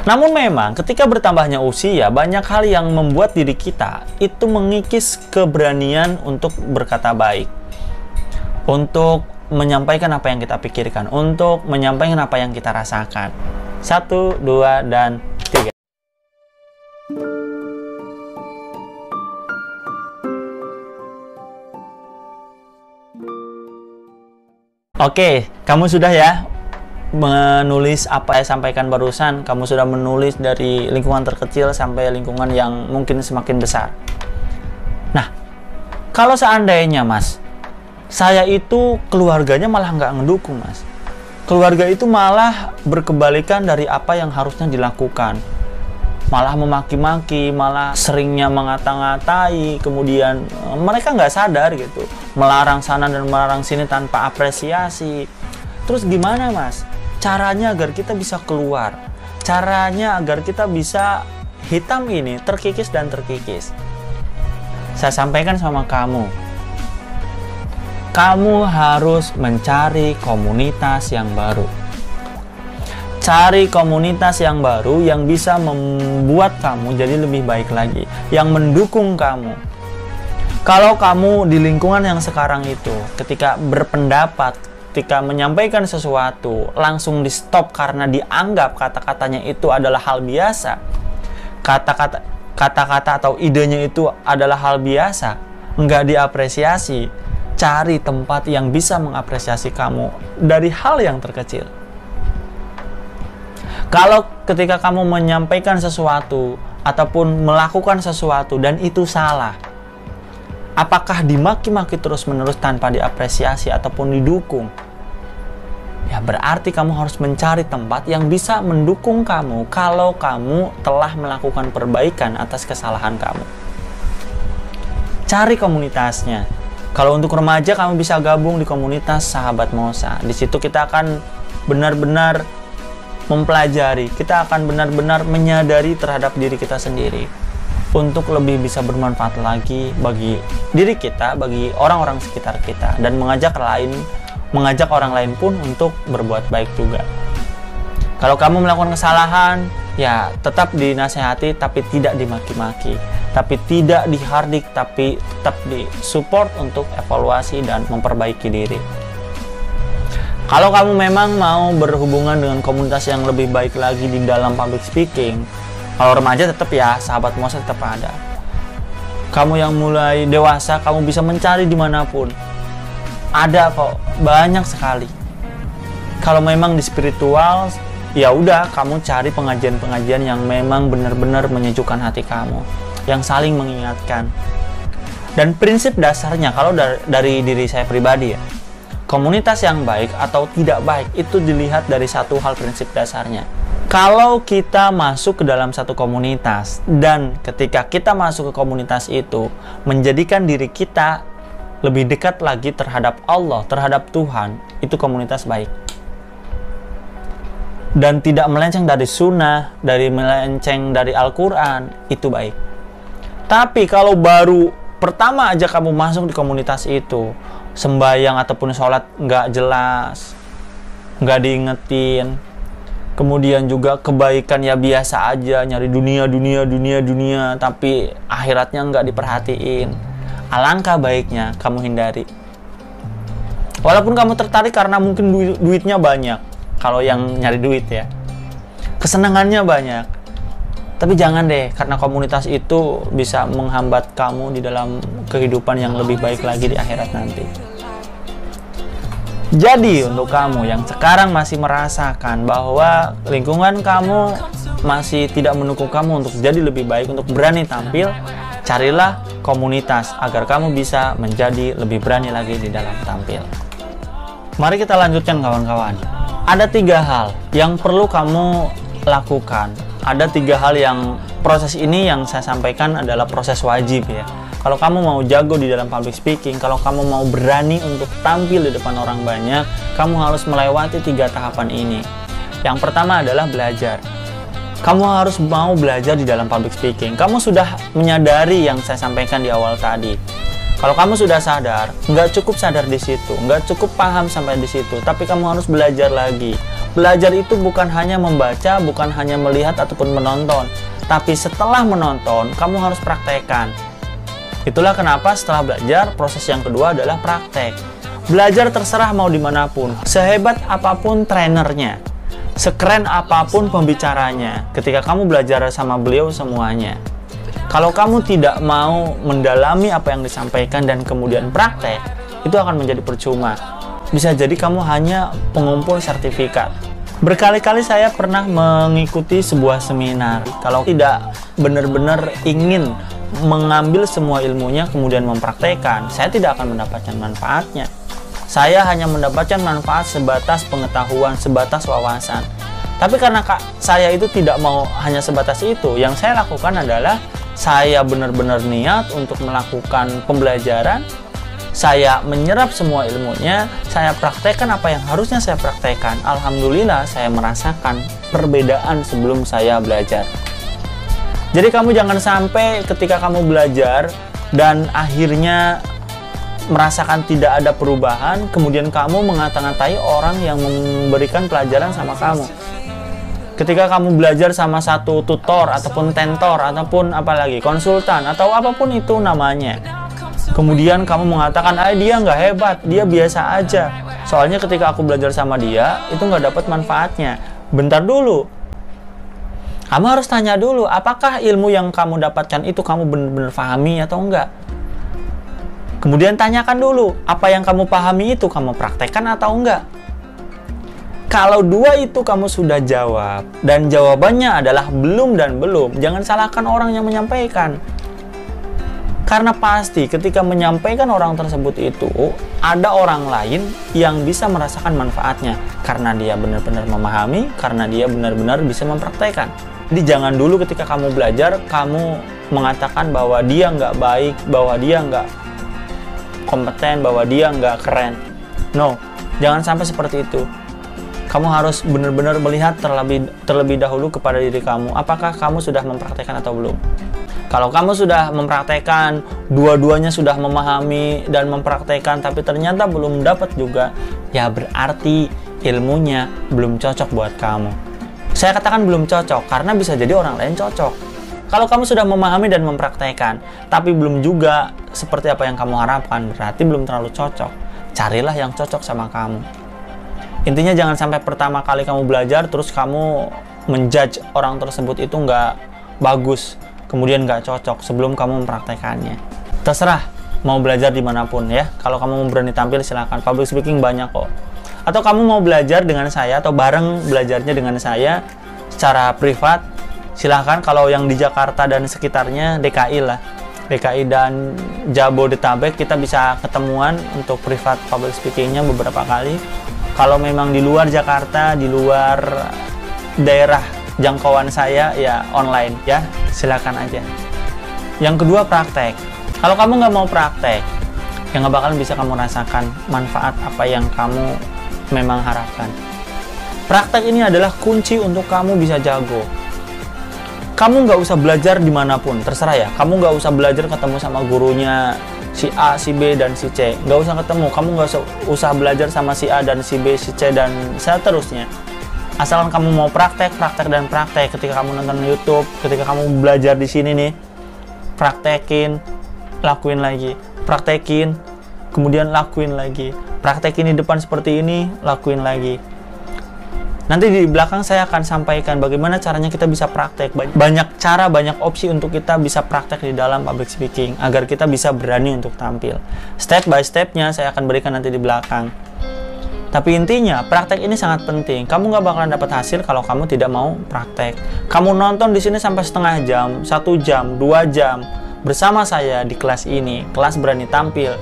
Namun memang ketika bertambahnya usia, banyak hal yang membuat diri kita itu mengikis keberanian untuk berkata baik, untuk menyampaikan apa yang kita pikirkan, untuk menyampaikan apa yang kita rasakan. 1, 2, dan 3. Oke, kamu sudah ya menulis apa yang saya sampaikan barusan. Kamu sudah menulis dari lingkungan terkecil sampai lingkungan yang mungkin semakin besar. Nah, kalau seandainya Mas, saya itu keluarganya malah nggak ngedukung Mas. Keluarga itu malah berkebalikan dari apa yang harusnya dilakukan. Malah memaki-maki, malah seringnya mengata-ngatai, kemudian mereka nggak sadar gitu. Melarang sana dan melarang sini tanpa apresiasi. Terus gimana Mas? Caranya agar kita bisa keluar, caranya agar kita bisa hitam ini terkikis dan terkikis. Saya sampaikan sama kamu, kamu harus mencari komunitas yang baru. Cari komunitas yang baru yang bisa membuat kamu jadi lebih baik lagi, yang mendukung kamu. Kalau kamu di lingkungan yang sekarang itu, ketika berpendapat, ketika menyampaikan sesuatu langsung di stop karena dianggap kata-katanya itu adalah hal biasa, kata-kata atau idenya itu adalah hal biasa, nggak diapresiasi, cari tempat yang bisa mengapresiasi kamu dari hal yang terkecil. Kalau ketika kamu menyampaikan sesuatu ataupun melakukan sesuatu dan itu salah, apakah dimaki-maki terus-menerus tanpa diapresiasi ataupun didukung? Ya berarti kamu harus mencari tempat yang bisa mendukung kamu kalau kamu telah melakukan perbaikan atas kesalahan kamu. Cari komunitasnya. Kalau untuk remaja, kamu bisa gabung di komunitas Sahabat Mosa. Di situ kita akan benar-benar mempelajari, kita akan benar-benar menyadari terhadap diri kita sendiri untuk lebih bisa bermanfaat lagi bagi diri kita, bagi orang-orang sekitar kita, dan mengajak orang lain pun untuk berbuat baik juga. Kalau kamu melakukan kesalahan, ya tetap dinasehati tapi tidak dimaki-maki, tapi tidak dihardik, tapi tetap disupport untuk evaluasi dan memperbaiki diri. Kalau kamu memang mau berhubungan dengan komunitas yang lebih baik lagi di dalam public speaking, kalau remaja tetap ya Sahabat Mosa tetap ada. Kamu yang mulai dewasa, kamu bisa mencari dimanapun. Ada kok, banyak sekali. Kalau memang di spiritual, ya udah kamu cari pengajian-pengajian yang memang benar-benar menyejukkan hati kamu, yang saling mengingatkan. Dan prinsip dasarnya, kalau dari diri saya pribadi ya, komunitas yang baik atau tidak baik itu dilihat dari satu hal prinsip dasarnya. Kalau kita masuk ke dalam satu komunitas dan ketika kita masuk ke komunitas itu menjadikan diri kita lebih dekat lagi terhadap Allah, terhadap Tuhan, itu komunitas baik. Dan tidak melenceng dari sunnah, melenceng dari Al-Quran, itu baik. Tapi kalau baru pertama aja kamu masuk di komunitas itu, sembahyang ataupun sholat nggak jelas, nggak diingetin, kemudian juga kebaikan ya biasa aja, nyari dunia, tapi akhiratnya nggak diperhatiin, alangkah baiknya kamu hindari. Walaupun kamu tertarik karena mungkin duitnya banyak, kalau yang nyari duit ya, kesenangannya banyak, tapi jangan deh, karena komunitas itu bisa menghambat kamu di dalam kehidupan yang lebih baik lagi di akhirat nanti. Jadi untuk kamu yang sekarang masih merasakan bahwa lingkungan kamu masih tidak mendukung kamu untuk jadi lebih baik, untuk berani tampil, carilah komunitas agar kamu bisa menjadi lebih berani lagi di dalam tampil. Mari kita lanjutkan kawan-kawan. Ada 3 hal yang perlu kamu lakukan. Ada 3 hal yang proses ini yang saya sampaikan adalah proses wajib ya. Kalau kamu mau jago di dalam public speaking, kalau kamu mau berani untuk tampil di depan orang banyak, kamu harus melewati 3 tahapan ini. Yang pertama adalah belajar. Kamu harus mau belajar di dalam public speaking. Kamu sudah menyadari yang saya sampaikan di awal tadi. Kalau kamu sudah sadar, nggak cukup sadar di situ, nggak cukup paham sampai di situ, tapi kamu harus belajar lagi Belajar itu bukan hanya membaca, bukan hanya melihat ataupun menonton, tapi setelah menonton, kamu harus praktekkan. Itulah kenapa setelah belajar, proses yang kedua adalah praktek. Belajar terserah mau dimanapun, sehebat apapun trenernya, sekeren apapun pembicaranya, ketika kamu belajar sama beliau semuanya. Kalau kamu tidak mau mendalami apa yang disampaikan dan kemudian praktek, itu akan menjadi percuma. Bisa jadi kamu hanya pengumpul sertifikat. Berkali-kali saya pernah mengikuti sebuah seminar. Kalau tidak benar-benar ingin mengambil semua ilmunya kemudian mempraktekkan, saya tidak akan mendapatkan manfaatnya. Saya hanya mendapatkan manfaat sebatas pengetahuan, sebatas wawasan. Tapi karena saya itu tidak mau hanya sebatas itu, yang saya lakukan adalah saya benar-benar niat untuk melakukan pembelajaran. Saya menyerap semua ilmunya, saya praktekkan apa yang harusnya saya praktekkan. Alhamdulillah saya merasakan perbedaan sebelum saya belajar. Jadi kamu jangan sampai ketika kamu belajar dan akhirnya merasakan tidak ada perubahan, kemudian kamu mengata-ngatai orang yang memberikan pelajaran sama kamu. Ketika kamu belajar sama satu tutor ataupun tentor ataupun apalagi konsultan atau apapun itu namanya, kemudian kamu mengatakan, dia nggak hebat, dia biasa aja. Soalnya ketika aku belajar sama dia, itu nggak dapat manfaatnya. Bentar dulu. Kamu harus tanya dulu, apakah ilmu yang kamu dapatkan itu kamu benar-benar pahami atau enggak? Kemudian tanyakan dulu, apa yang kamu pahami itu kamu praktekkan atau enggak? Kalau dua itu kamu sudah jawab, dan jawabannya adalah belum dan belum, jangan salahkan orang yang menyampaikan. Karena pasti ketika menyampaikan orang tersebut itu, ada orang lain yang bisa merasakan manfaatnya. Karena dia benar-benar memahami, karena dia benar-benar bisa mempraktekkan. Jadi jangan dulu ketika kamu belajar, kamu mengatakan bahwa dia nggak baik, bahwa dia nggak kompeten, bahwa dia nggak keren. No, jangan sampai seperti itu. Kamu harus benar-benar melihat terlebih dahulu kepada diri kamu. Apakah kamu sudah mempraktekkan atau belum? Kalau kamu sudah mempraktekkan, dua-duanya sudah memahami dan mempraktekkan, tapi ternyata belum dapat juga, ya berarti ilmunya belum cocok buat kamu. Saya katakan belum cocok, karena bisa jadi orang lain cocok. Kalau kamu sudah memahami dan mempraktekkan, tapi belum juga seperti apa yang kamu harapkan, berarti belum terlalu cocok. Carilah yang cocok sama kamu. Intinya jangan sampai pertama kali kamu belajar, terus kamu menjudge orang tersebut itu nggak bagus, kemudian nggak cocok sebelum kamu mempraktekannya. Terserah mau belajar dimanapun ya. Kalau kamu mau berani tampil silakan. Public speaking banyak kok. Atau kamu mau belajar dengan saya atau bareng belajarnya dengan saya secara privat, silahkan. Kalau yang di Jakarta dan sekitarnya, DKI lah, DKI dan Jabodetabek, kita bisa ketemuan untuk privat public speakingnya beberapa kali. Kalau memang di luar Jakarta, di luar daerah jangkauan saya, ya online ya, silakan aja. Yang kedua, praktek. Kalau kamu nggak mau praktek, ya nggak bakalan bisa kamu rasakan manfaat apa yang kamu memang harapkan. Praktek ini adalah kunci untuk kamu bisa jago. Kamu nggak usah belajar dimanapun, terserah ya. Kamu nggak usah belajar ketemu sama gurunya si A, si B, dan si C. Nggak usah ketemu. Kamu nggak usah belajar sama si A dan si B, si C, dan seterusnya. Asalkan kamu mau praktek, praktek, dan praktek. Ketika kamu nonton YouTube, ketika kamu belajar di sini nih, praktekin, lakuin lagi. Praktekin, kemudian lakuin lagi. Praktekin di depan seperti ini, lakuin lagi. Nanti di belakang saya akan sampaikan bagaimana caranya kita bisa praktek. Banyak cara, banyak opsi untuk kita bisa praktek di dalam public speaking agar kita bisa berani untuk tampil. Step by stepnya saya akan berikan nanti di belakang. Tapi intinya praktek ini sangat penting. Kamu nggak bakalan dapat hasil kalau kamu tidak mau praktek. Kamu nonton di sini sampai setengah jam, 1 jam, 2 jam bersama saya di kelas ini, kelas berani tampil.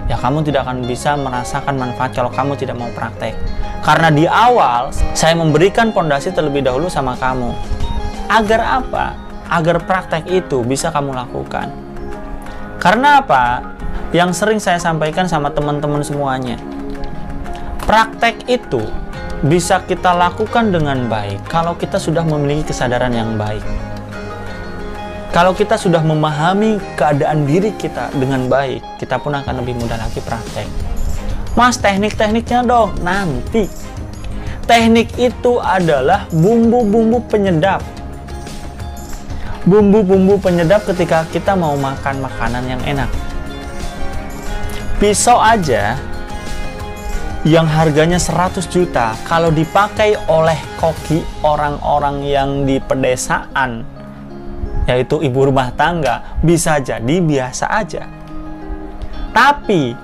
Ya kamu tidak akan bisa merasakan manfaat kalau kamu tidak mau praktek. Karena di awal saya memberikan pondasi terlebih dahulu sama kamu. Agar apa? Agar praktek itu bisa kamu lakukan. Karena apa? Yang sering saya sampaikan sama teman-teman semuanya. Praktek itu bisa kita lakukan dengan baik kalau kita sudah memiliki kesadaran yang baik. Kalau kita sudah memahami keadaan diri kita dengan baik, kita pun akan lebih mudah lagi praktek. Mas, teknik-tekniknya dong, nanti. teknik itu adalah bumbu-bumbu penyedap. Bumbu-bumbu penyedap ketika kita mau makan makanan yang enak. Pisau aja yang harganya 100 juta, kalau dipakai oleh koki orang-orang yang di pedesaan, yaitu ibu rumah tangga, bisa jadi biasa aja. Tapi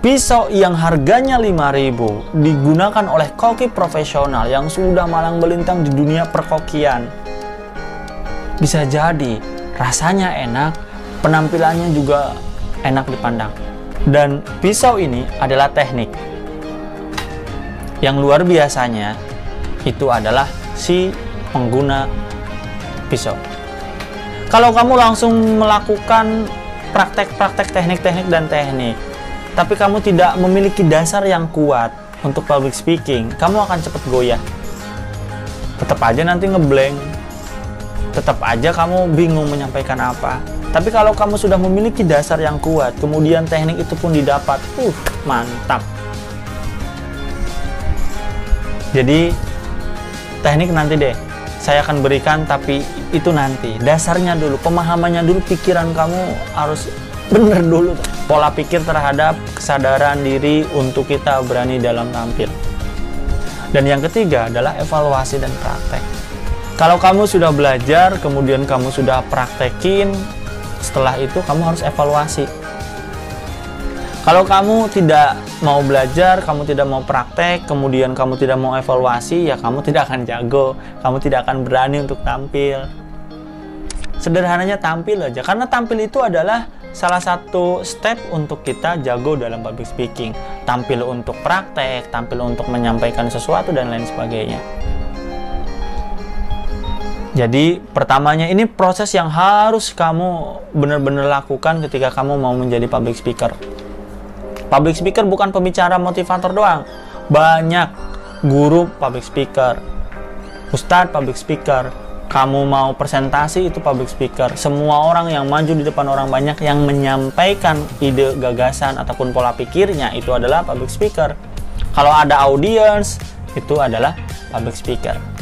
pisau yang harganya 5.000 digunakan oleh koki profesional yang sudah malang melintang di dunia perkokian, bisa jadi rasanya enak, penampilannya juga enak dipandang. Dan pisau ini adalah teknik yang luar biasanya, itu adalah si pengguna pisau. Kalau kamu langsung melakukan praktek-praktek teknik-teknik dan teknik, tapi kamu tidak memiliki dasar yang kuat untuk public speaking, kamu akan cepat goyah. Tetap aja nanti ngeblank, tetap aja kamu bingung menyampaikan apa. Tapi kalau kamu sudah memiliki dasar yang kuat, kemudian teknik itu pun didapat, mantap. Jadi teknik nanti deh saya akan berikan, tapi itu nanti. Dasarnya dulu, pemahamannya dulu, pikiran kamu harus bener dulu. Pola pikir terhadap kesadaran diri untuk kita berani dalam tampil. Dan yang ketiga adalah evaluasi dan praktek. Kalau kamu sudah belajar, kemudian kamu sudah praktekin, setelah itu kamu harus evaluasi. Kalau kamu tidak mau belajar, kamu tidak mau praktek, kemudian kamu tidak mau evaluasi, ya kamu tidak akan jago, kamu tidak akan berani untuk tampil. Sederhananya tampil aja, karena tampil itu adalah salah satu step untuk kita jago dalam public speaking. Tampil untuk praktek, tampil untuk menyampaikan sesuatu, dan lain sebagainya. Jadi pertamanya ini proses yang harus kamu benar-benar lakukan ketika kamu mau menjadi public speaker. Public speaker bukan pembicara motivator doang. Banyak guru public speaker, ustadz public speaker, kamu mau presentasi itu public speaker. Semua orang yang maju di depan orang banyak yang menyampaikan ide, gagasan, ataupun pola pikirnya itu adalah public speaker. Kalau ada audience, itu adalah public speaker.